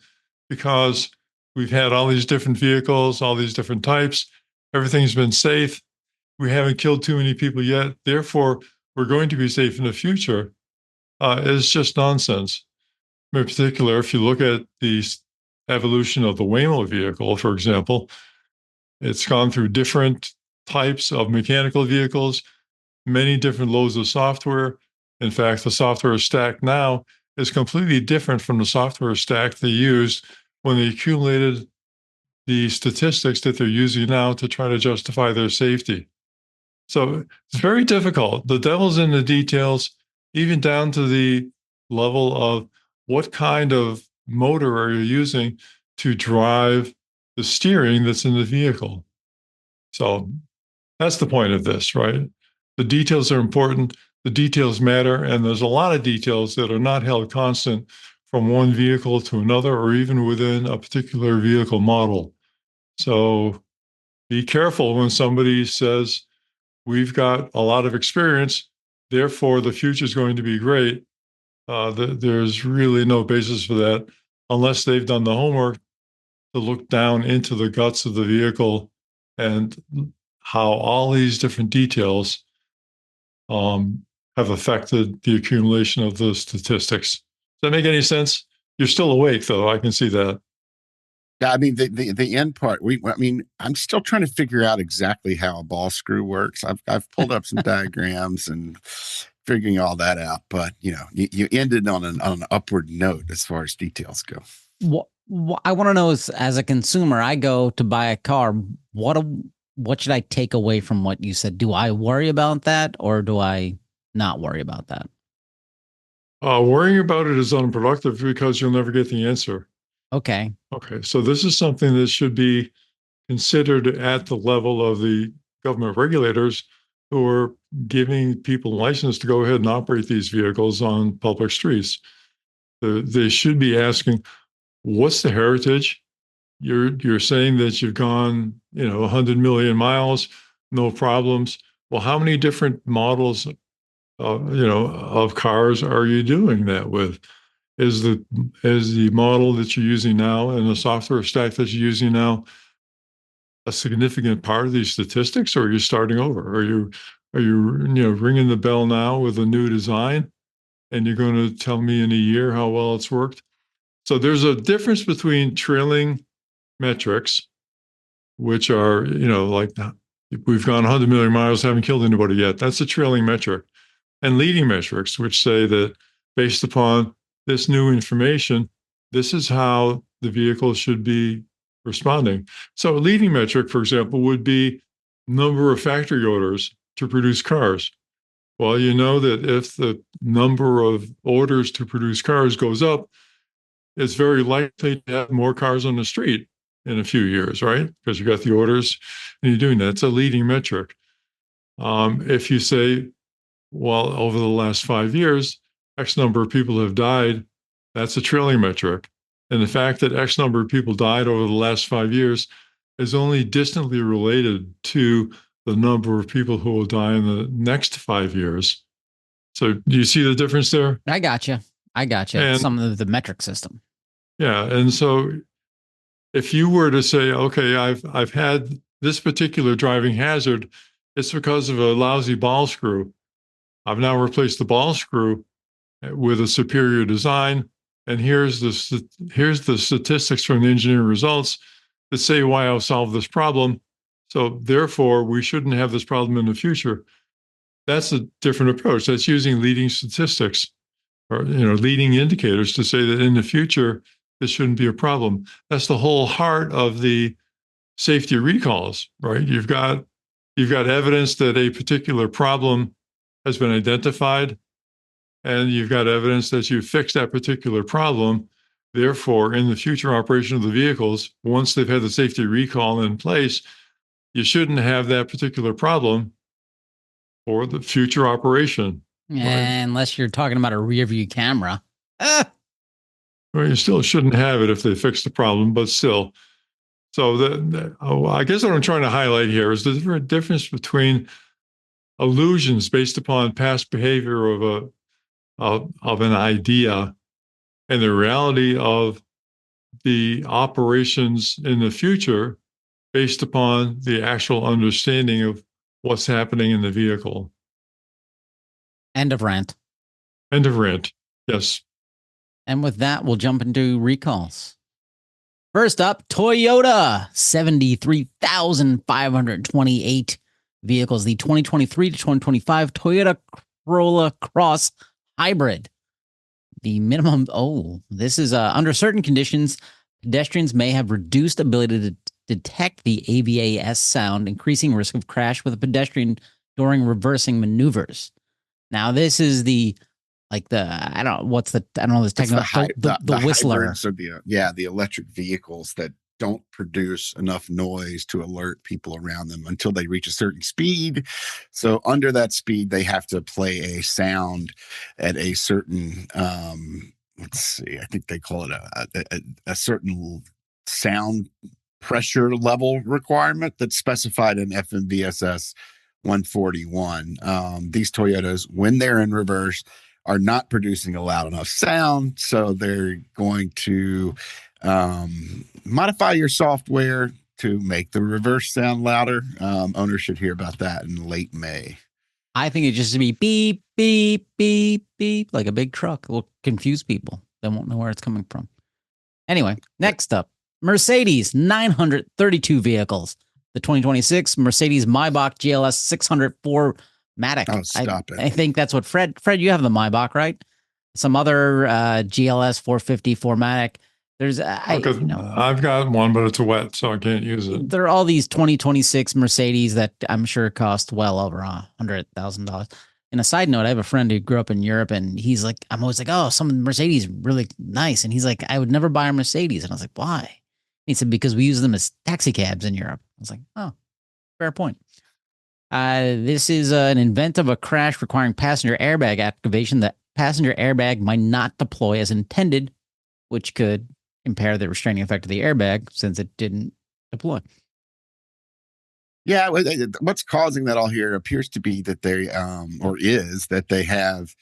because we've had all these different vehicles, all these different types, everything's been safe, we haven't killed too many people yet, therefore we're going to be safe in the future, is just nonsense. In particular, if you look at the evolution of the Waymo vehicle, for example, it's gone through different types of mechanical vehicles, many different loads of software. In fact, the software stack now is completely different from the software stack they used when they accumulated the statistics that they're using now to try to justify their safety. So it's very difficult. The devil's in the details, even down to the level of what kind of motor are you using to drive the steering that's in the vehicle. So that's the point of this, right? The details are important, the details matter, and there's a lot of details that are not held constant from one vehicle to another or even within a particular vehicle model. So be careful when somebody says, we've got a lot of experience, therefore the future is going to be great. There's really no basis for that unless they've done the homework to look down into the guts of the vehicle and how all these different details have affected the accumulation of the statistics. Does that make any sense? You're still awake, though. I can see that. Yeah, I mean the end part. I'm still trying to figure out exactly how a ball screw works. I've pulled up some diagrams and figuring all that out, but you ended on an upward note as far as details go. What I want to know is, as a consumer, I go to buy a car. What should I take away from what you said? Do I worry about that, or do I not worry about that? Worrying about it is unproductive because you'll never get the answer. Okay. Okay. So this is something that should be considered at the level of the government regulators who are giving people license to go ahead and operate these vehicles on public streets. They should be asking, what's the heritage? You're saying that you've gone, 100 million miles, no problems. Well, how many different models, of cars are you doing that with? Is the model that you're using now and the software stack that you're using now a significant part of these statistics, or are you starting over? Are you ringing the bell now with a new design, and you're going to tell me in a year how well it's worked? So there's a difference between trailing metrics, which are, like we've gone 100 million miles, haven't killed anybody yet. That's a trailing metric. And leading metrics, which say that based upon this new information, this is how the vehicle should be responding. So a leading metric, for example, would be number of factory orders to produce cars. Well, you know that if the number of orders to produce cars goes up, it's very likely to have more cars on the street in a few years, right? Because you got the orders and you're doing that. It's a leading metric. If you say, well, over the last 5 years, X number of people have died, that's a trailing metric. And the fact that X number of people died over the last 5 years is only distantly related to the number of people who will die in the next 5 years. So do you see the difference there? I gotcha. And some of the metric system. yeah, and so if you were to say, okay, I've had this particular driving hazard, it's because of a lousy ball screw. I've now replaced the ball screw with a superior design, and here's the statistics from the engineering results that say why I'll solve this problem. So therefore, we shouldn't have this problem in the future. That's a different approach. That's using leading statistics or leading indicators to say that in the future this shouldn't be a problem. That's the whole heart of the safety recalls, right? You've got evidence that a particular problem has been identified, and you've got evidence that you fixed that particular problem. Therefore, in the future operation of the vehicles, once they've had the safety recall in place, you shouldn't have that particular problem for the future operation. Right? Unless you're talking about a rear view camera. Well, you still shouldn't have it if they fix the problem, but still. So I guess what I'm trying to highlight here is the difference between illusions based upon past behavior of an idea and the reality of the operations in the future based upon the actual understanding of what's happening in the vehicle. End of rant. End of rant. Yes. And with that, we'll jump into recalls. First up, Toyota, 73,528 vehicles. The 2023 to 2025 Toyota Corolla Cross Hybrid. The minimum, this is under certain conditions, pedestrians may have reduced ability to detect the AVAS sound, increasing risk of crash with a pedestrian during reversing maneuvers. Now, this is the the whistler. So the electric vehicles that don't produce enough noise to alert people around them until they reach a certain speed. So under that speed, they have to play a sound at a certain, let's see, I think they call it a certain sound pressure level requirement that's specified in FMVSS 141. These Toyotas, when they're in reverse, are not producing a loud enough sound, so they're going to modify your software to make the reverse sound louder. Owners should hear about that in late May. I think it just to be beep, beep, beep, beep, like a big truck. It will confuse people. They won't know where it's coming from. Anyway, next up, Mercedes, 932 vehicles. The 2026 Mercedes Maybach GLS 604 Matic. Oh, stop it. I think that's what Fred, you have the Maybach, right? Some other GLS 450 4MATIC. There's I've got one, but it's wet, so I can't use it. There are all these 2026 Mercedes that I'm sure cost well over $100,000. And a side note, I have a friend who grew up in Europe, and he's like, I'm always like, oh, some Mercedes really nice. And he's like, I would never buy a Mercedes. And I was like, why? He said, because we use them as taxi cabs in Europe. I was like, oh, fair point. This is an event of a crash requiring passenger airbag activation. The passenger airbag might not deploy as intended, which could impair the restraining effect of the airbag since it didn't deploy. Yeah, what's causing that all here appears to be that they, they have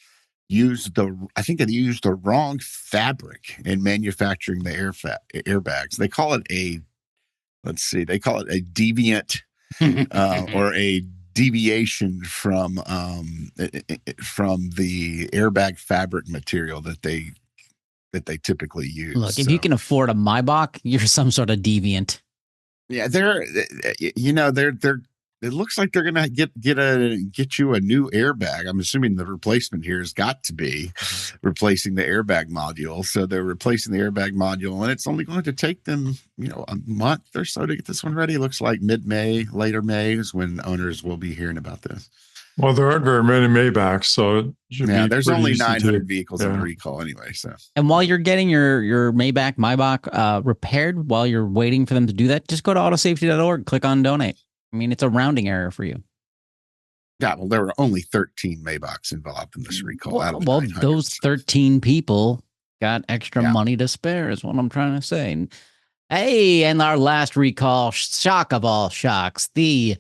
used I think they used the wrong fabric in manufacturing the airbags. They call it a deviant or a deviation from the airbag fabric material that they typically use. Look, if you can afford a Maybach, you're some sort of deviant. Yeah, they're it looks like they're gonna get you a new airbag. I'm assuming the replacement here has got to be replacing the airbag module. So they're replacing the airbag module, and it's only going to take them, a month or so to get this one ready. It looks like mid-May, later May is when owners will be hearing about this. Well, there aren't very many Maybachs, so it should be there's pretty only easy 900 vehicles in recall anyway. So, and while you're getting your Maybach repaired, while you're waiting for them to do that, just go to autosafety.org, click on donate. I mean, it's a rounding error for you. Yeah, well, there were only 13 Maybachs involved in this recall. Well, those 13 people got extra money to spare, is what I'm trying to say. And, hey, and our last recall, shock of all shocks, the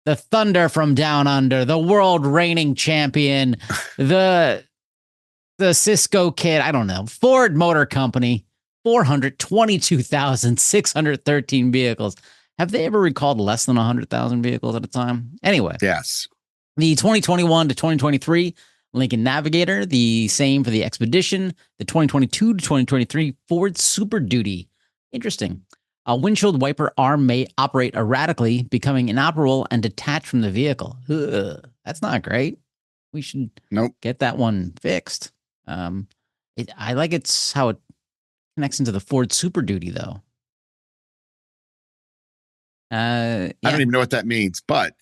Thunder from Down Under, the world reigning champion, the Cisco kid, I don't know, Ford Motor Company, 422,613 vehicles. Have they ever recalled less than 100,000 vehicles at a time? Anyway. Yes. The 2021 to 2023 Lincoln Navigator, the same for the Expedition, the 2022 to 2023 Ford Super Duty. Interesting. A windshield wiper arm may operate erratically, becoming inoperable and detached from the vehicle. Ugh, that's not great. We should get that one fixed. I like it's how it connects into the Ford Super Duty, though. I don't even know what that means, but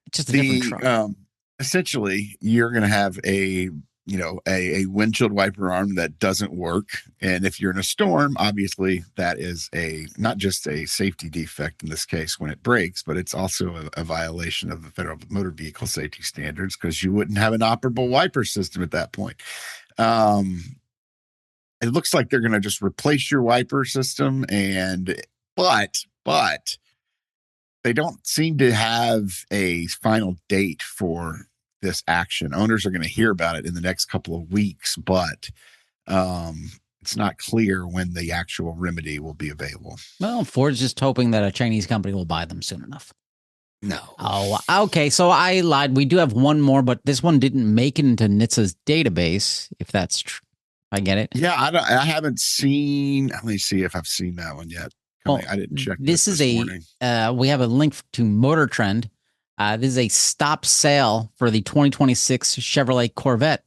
it's just a different truck. Essentially, you're going to have a windshield wiper arm that doesn't work. And if you're in a storm, obviously that is not just a safety defect in this case when it breaks, but it's also a violation of the Federal Motor Vehicle Safety Standards because you wouldn't have an operable wiper system at that point. It looks like they're going to just replace your wiper system but they don't seem to have a final date for this action. Owners are going to hear about it in the next couple of weeks, but it's not clear when the actual remedy will be available. Well, Ford's just hoping that a Chinese company will buy them soon enough. No. Oh, okay. So I lied. We do have one more, but this one didn't make it into NHTSA's database, if that's true. I get it. Yeah, I haven't seen. Let me see if I've seen that one yet. Well, I didn't check this morning. We have a link to Motor Trend. This is a stop sale for the 2026 Chevrolet Corvette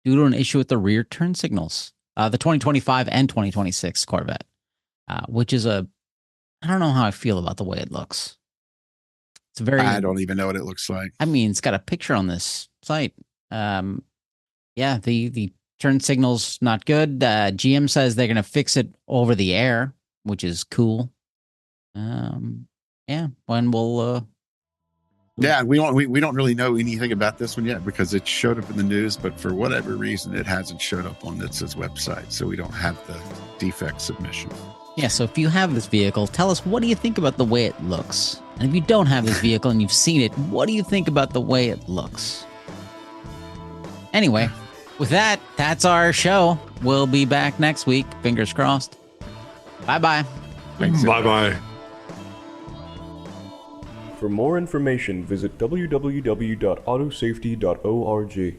due to an issue with the rear turn signals. The 2025 and 2026 Corvette, which is I don't know how I feel about the way it looks. It's I don't even know what it looks like. I mean, it's got a picture on this site. The turn signal's not good. GM says they're going to fix it over the air, which is cool. When we'll we don't really know anything about this one yet because it showed up in the news, but for whatever reason it hasn't showed up on NHTSA's website, so we don't have the defect submission. Yeah, so if you have this vehicle, tell us, what do you think about the way it looks? And if you don't have this vehicle and you've seen it, what do you think about the way it looks? Anyway, with that, that's our show. We'll be back next week. Fingers crossed. Bye-bye. Bye-bye. For more information, visit www.autosafety.org.